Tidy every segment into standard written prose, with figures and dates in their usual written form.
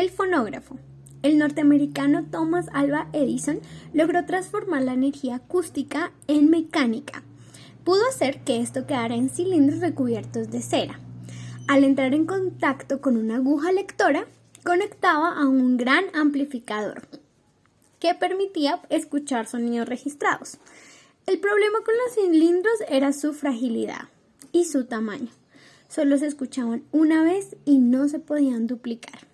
El fonógrafo. El norteamericano Thomas Alva Edison logró transformar la energía acústica en mecánica. Pudo hacer que esto quedara en cilindros recubiertos de cera. Al entrar en contacto con una aguja lectora, conectaba a un gran amplificador que permitía escuchar sonidos registrados. El problema con los cilindros era su fragilidad y su tamaño. Solo se escuchaban una vez y no se podían duplicar.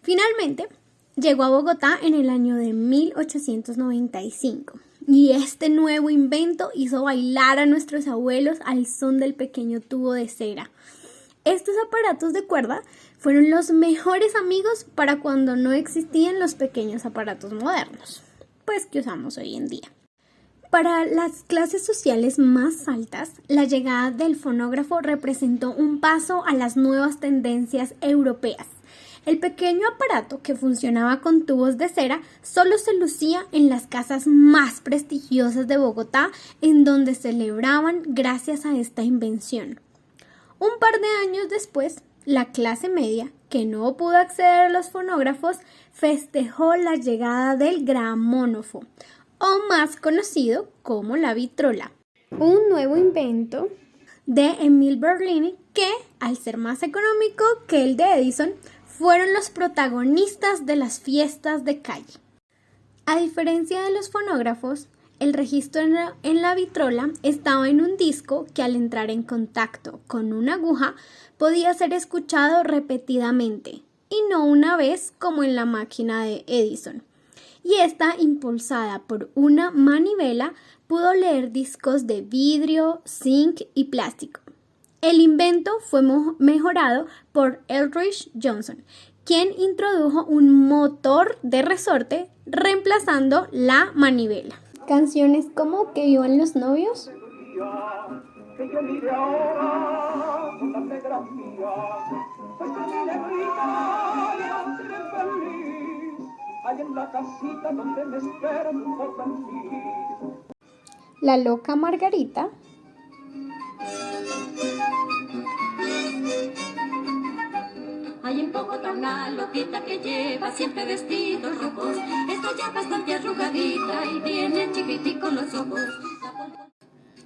Finalmente, llegó a Bogotá en el año de 1895 y este nuevo invento hizo bailar a nuestros abuelos al son del pequeño tubo de cera. Estos aparatos de cuerda fueron los mejores amigos para cuando no existían los pequeños aparatos modernos, pues que usamos hoy en día. Para las clases sociales más altas, la llegada del fonógrafo representó un paso a las nuevas tendencias europeas. El pequeño aparato, que funcionaba con tubos de cera, solo se lucía en las casas más prestigiosas de Bogotá, en donde celebraban gracias a esta invención. Un par de años después, la clase media, que no pudo acceder a los fonógrafos, festejó la llegada del gramófono, o más conocido como la vitrola, un nuevo invento de Emile Berlini que, al ser más económico que el de Edison, fueron los protagonistas de las fiestas de calle. A diferencia de los fonógrafos, el registro en la vitrola estaba en un disco que al entrar en contacto con una aguja podía ser escuchado repetidamente y no una vez como en la máquina de Edison. Y esta, impulsada por una manivela, pudo leer discos de vidrio, zinc y plástico. El invento fue mejorado por Eldridge Johnson, quien introdujo un motor de resorte reemplazando la manivela. Canciones como Que vivan los novios, La loca Margarita, hay en Bogotá una loquita que lleva siempre vestidos rojos. Está ya bastante arrugadita y tiene chiquiticos los ojos.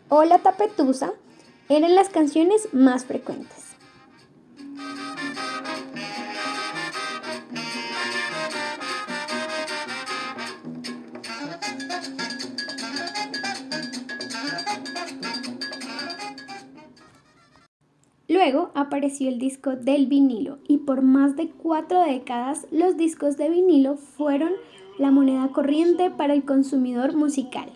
o La tapetusa eran las canciones más frecuentes. Luego apareció el disco del vinilo y por más de 4 décadas los discos de vinilo fueron la moneda corriente para el consumidor musical.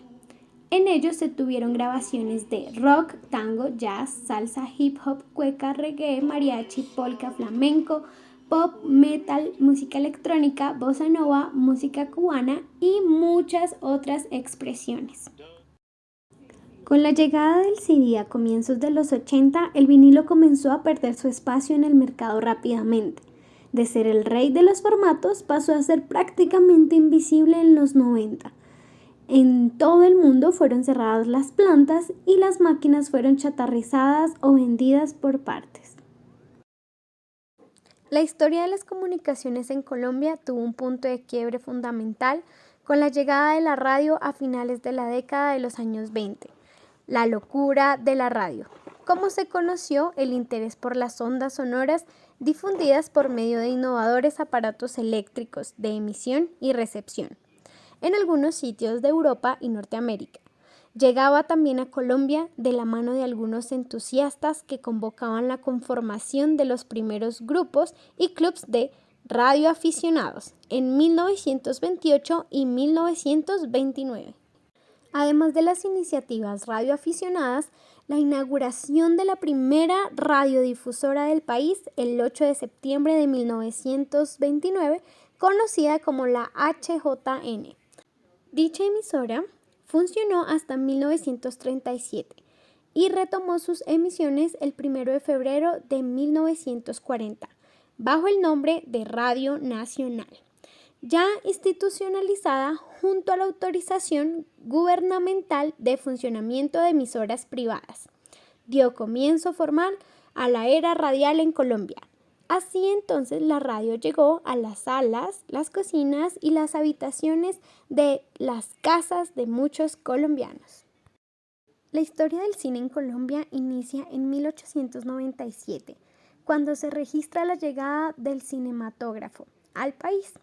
En ellos se tuvieron grabaciones de rock, tango, jazz, salsa, hip hop, cueca, reggae, mariachi, polka, flamenco, pop, metal, música electrónica, bossa nova, música cubana y muchas otras expresiones. Con la llegada del CD a comienzos de los 80, el vinilo comenzó a perder su espacio en el mercado rápidamente. De ser el rey de los formatos, pasó a ser prácticamente invisible en los 90. En todo el mundo fueron cerradas las plantas y las máquinas fueron chatarrizadas o vendidas por partes. La historia de las comunicaciones en Colombia tuvo un punto de quiebre fundamental con la llegada de la radio a finales de la década de los años 20. La locura de la radio. Cómo se conoció el interés por las ondas sonoras difundidas por medio de innovadores aparatos eléctricos de emisión y recepción en algunos sitios de Europa y Norteamérica. Llegaba también a Colombia de la mano de algunos entusiastas que convocaban la conformación de los primeros grupos y clubs de radioaficionados en 1928 y 1929. Además de las iniciativas radioaficionadas, la inauguración de la primera radiodifusora del país el 8 de septiembre de 1929, conocida como la HJN. Dicha emisora funcionó hasta 1937 y retomó sus emisiones el 1 de febrero de 1940, bajo el nombre de Radio Nacional, ya institucionalizada junto a la autorización gubernamental de funcionamiento de emisoras privadas. Dio comienzo formal a la era radial en Colombia. Así entonces la radio llegó a las salas, las cocinas y las habitaciones de las casas de muchos colombianos. La historia del cine en Colombia inicia en 1897, cuando se registra la llegada del cinematógrafo al país.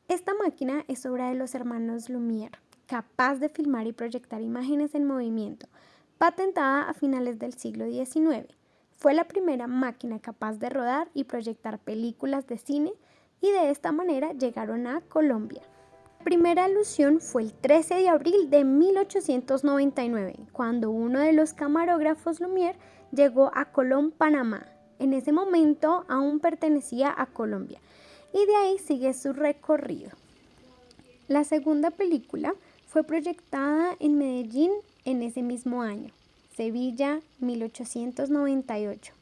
Esta máquina es obra de los hermanos Lumière, capaz de filmar y proyectar imágenes en movimiento, patentada a finales del siglo XIX. Fue la primera máquina capaz de rodar y proyectar películas de cine y de esta manera llegaron a Colombia. La primera alusión fue el 13 de abril de 1899, cuando uno de los camarógrafos Lumière llegó a Colón, Panamá. En ese momento aún pertenecía a Colombia y de ahí sigue su recorrido. La segunda película fue proyectada en Medellín en ese mismo año, Sevilla 1898,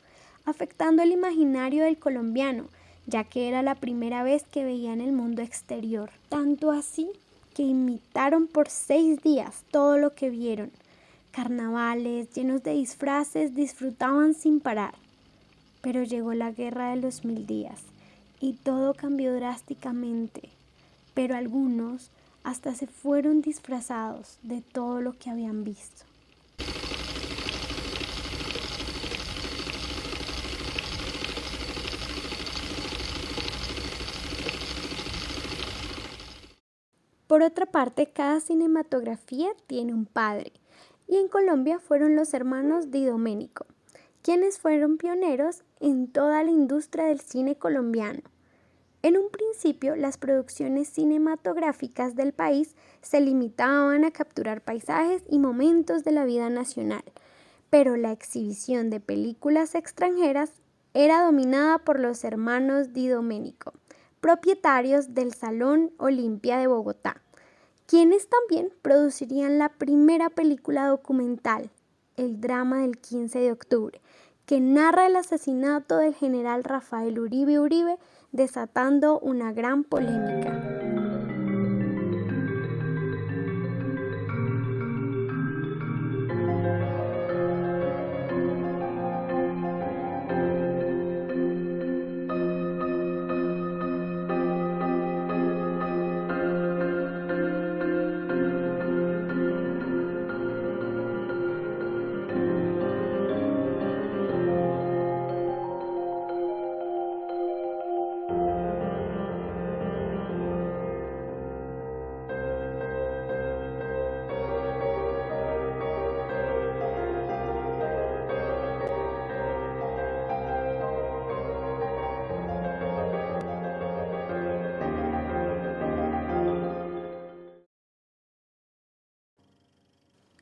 afectando el imaginario del colombiano, ya que era la primera vez que veían el mundo exterior. Tanto así que imitaron por 6 días todo lo que vieron. Carnavales llenos de disfraces disfrutaban sin parar. Pero llegó la guerra de los 1000 días y todo cambió drásticamente. Pero algunos hasta se fueron disfrazados de todo lo que habían visto. Por otra parte, cada cinematografía tiene un padre, y en Colombia fueron los hermanos Di Domenico, quienes fueron pioneros en toda la industria del cine colombiano. En un principio, las producciones cinematográficas del país se limitaban a capturar paisajes y momentos de la vida nacional, pero la exhibición de películas extranjeras era dominada por los hermanos Di Domenico, propietarios del Salón Olimpia de Bogotá, quienes también producirían la primera película documental, El drama del 15 de octubre, que narra el asesinato del general Rafael Uribe Uribe, desatando una gran polémica.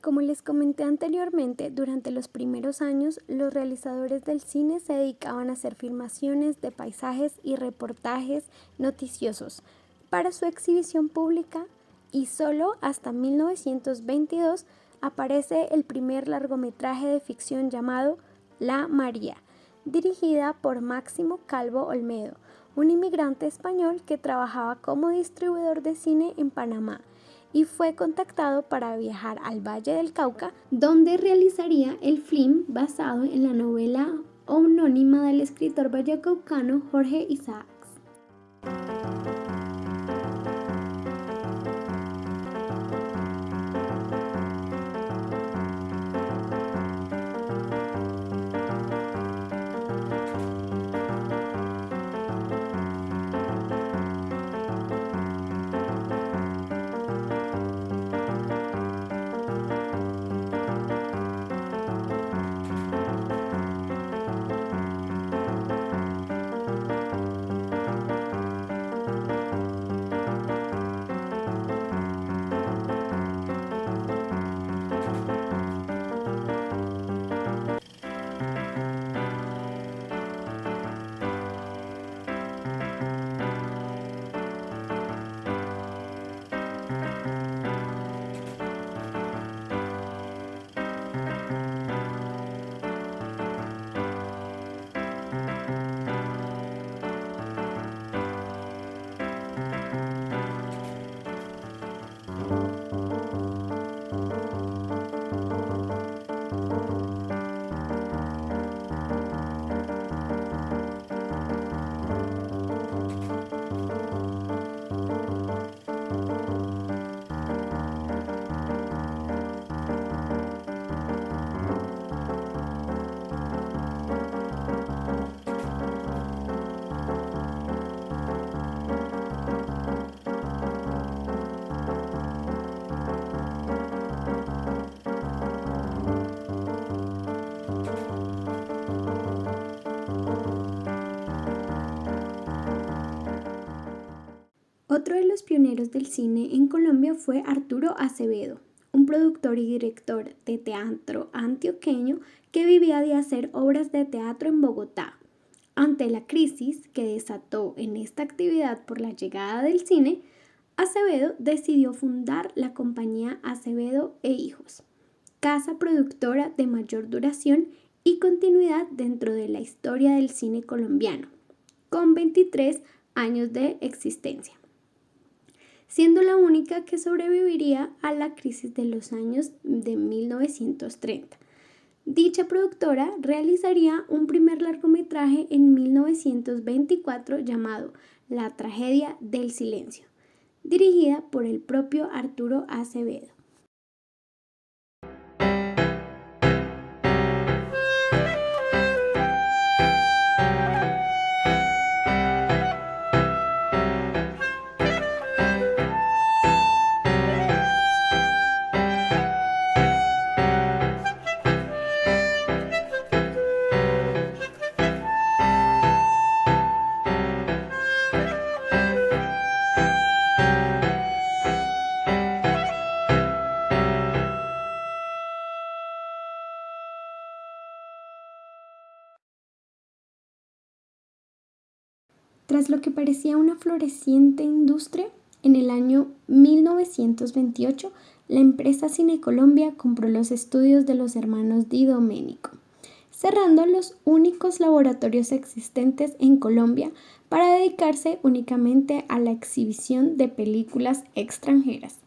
Como les comenté anteriormente, durante los primeros años, los realizadores del cine se dedicaban a hacer filmaciones de paisajes y reportajes noticiosos para su exhibición pública, y solo hasta 1922 aparece el primer largometraje de ficción llamado La María, dirigida por Máximo Calvo Olmedo, un inmigrante español que trabajaba como distribuidor de cine en Panamá, y fue contactado para viajar al Valle del Cauca, donde realizaría el film basado en la novela homónima del escritor vallecaucano Jorge Isaacs. pioneros del cine en Colombia fue Arturo Acevedo, un productor y director de teatro antioqueño que vivía de hacer obras de teatro en Bogotá. Ante la crisis que desató en esta actividad por la llegada del cine, Acevedo decidió fundar la compañía Acevedo e Hijos, casa productora de mayor duración y continuidad dentro de la historia del cine colombiano, con 23 años de existencia, siendo la única que sobreviviría a la crisis de los años de 1930. Dicha productora realizaría un primer largometraje en 1924 llamado La tragedia del silencio, dirigida por el propio Arturo Acevedo. Tras lo que parecía una floreciente industria, en el año 1928 la empresa Cine Colombia compró los estudios de los hermanos Di Domenico, cerrando los únicos laboratorios existentes en Colombia para dedicarse únicamente a la exhibición de películas extranjeras.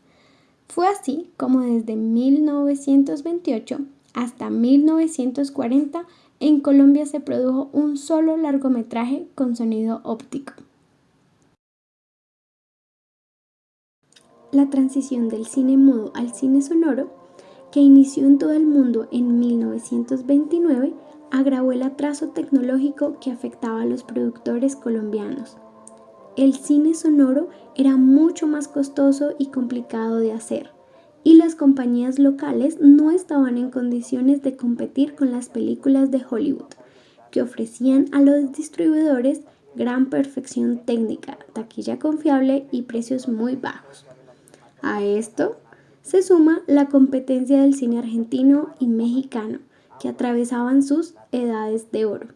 Fue así como desde 1928 hasta 1940 en Colombia se produjo un solo largometraje con sonido óptico. La transición del cine mudo al cine sonoro, que inició en todo el mundo en 1929, agravó el atraso tecnológico que afectaba a los productores colombianos. El cine sonoro era mucho más costoso y complicado de hacer, y las compañías locales no estaban en condiciones de competir con las películas de Hollywood, que ofrecían a los distribuidores gran perfección técnica, taquilla confiable y precios muy bajos. A esto se suma la competencia del cine argentino y mexicano, que atravesaban sus edades de oro.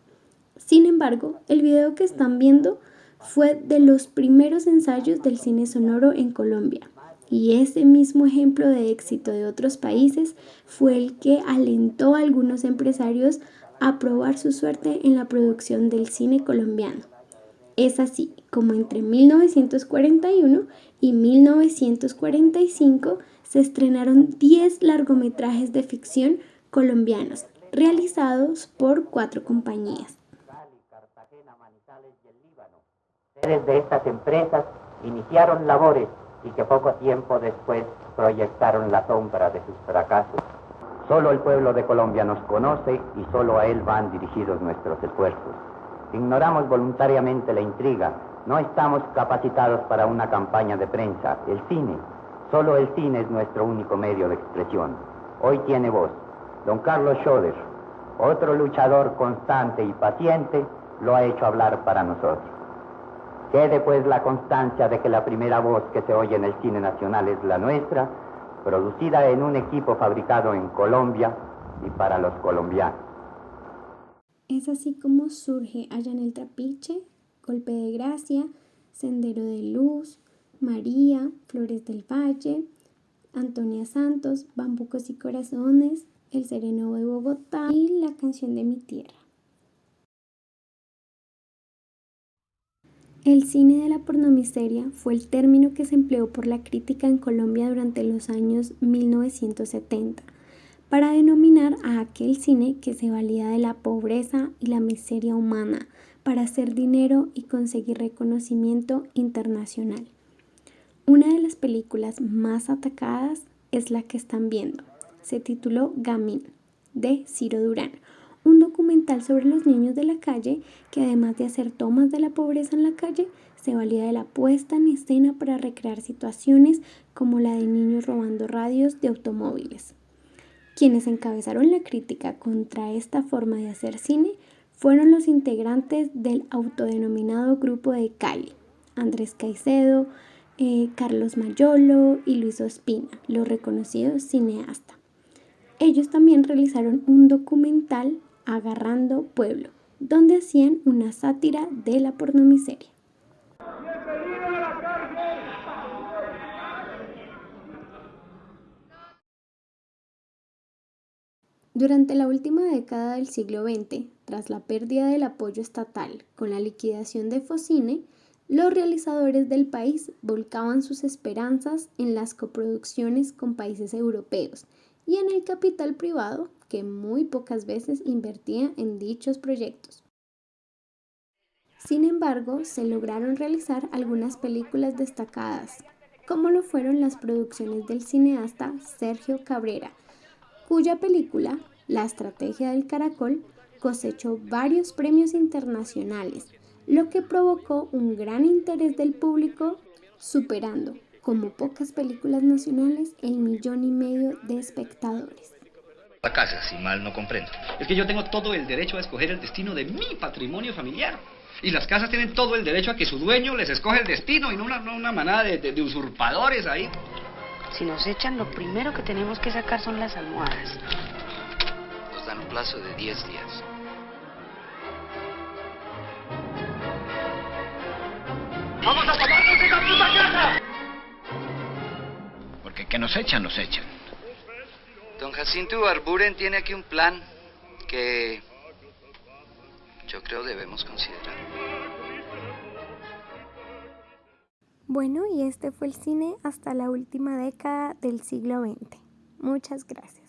Sin embargo, el video que están viendo fue de los primeros ensayos del cine sonoro en Colombia, y ese mismo ejemplo de éxito de otros países fue el que alentó a algunos empresarios a probar su suerte en la producción del cine colombiano. Es así como entre 1941 y 1945 se estrenaron 10 largometrajes de ficción colombianos, realizados por 4 compañías. Sedes de estas empresas iniciaron labores y que poco tiempo después proyectaron la sombra de sus fracasos. Solo el pueblo de Colombia nos conoce y solo a él van dirigidos nuestros esfuerzos. Ignoramos voluntariamente la intriga, no estamos capacitados para una campaña de prensa. El cine, solo el cine es nuestro único medio de expresión. Hoy tiene voz. Don Carlos Schroeder, otro luchador constante y paciente, lo ha hecho hablar para nosotros. Quede pues la constancia de que la primera voz que se oye en el cine nacional es la nuestra, producida en un equipo fabricado en Colombia y para los colombianos. Es así como surge Allá en el Trapiche, Golpe de Gracia, Sendero de Luz, María, Flores del Valle, Antonia Santos, Bambucos y Corazones, El Sereno de Bogotá y La Canción de mi Tierra. El cine de la pornomiseria fue el término que se empleó por la crítica en Colombia durante los años 1970 para denominar a aquel cine que se valía de la pobreza y la miseria humana para hacer dinero y conseguir reconocimiento internacional. Una de las películas más atacadas es la que están viendo. Se tituló Gamín, de Ciro Durán, un documental sobre los niños de la calle que, además de hacer tomas de la pobreza en la calle, se valía de la puesta en escena para recrear situaciones como la de niños robando radios de automóviles. Quienes encabezaron la crítica contra esta forma de hacer cine fueron los integrantes del autodenominado Grupo de Cali: Andrés Caicedo, Carlos Mayolo y Luis Ospina, los reconocidos cineastas. Ellos también realizaron un documental, Agarrando Pueblo, donde hacían una sátira de la pornomiseria. Durante la última década del siglo XX, tras la pérdida del apoyo estatal con la liquidación de Focine, los realizadores del país volcaban sus esperanzas en las coproducciones con países europeos y en el capital privado, que muy pocas veces invertía en dichos proyectos. Sin embargo, se lograron realizar algunas películas destacadas, como lo fueron las producciones del cineasta Sergio Cabrera, cuya película, La Estrategia del Caracol, cosechó varios premios internacionales, lo que provocó un gran interés del público, superando, como pocas películas nacionales, el 1,5 millones de espectadores. La casa, si mal no comprendo. Es que yo tengo todo el derecho a escoger el destino de mi patrimonio familiar. Y las casas tienen todo el derecho a que su dueño les escoge el destino y no una manada de usurpadores ahí. Si nos echan, lo primero que tenemos que sacar son las almohadas. Nos dan un plazo de 10 días. ¡Vamos a tomarnos esa puta casa! Porque que nos echan, nos echan. Don Jacinto Arburen tiene aquí un plan que yo creo debemos considerar. Bueno, y este fue el cine hasta la última década del siglo XX. Muchas gracias.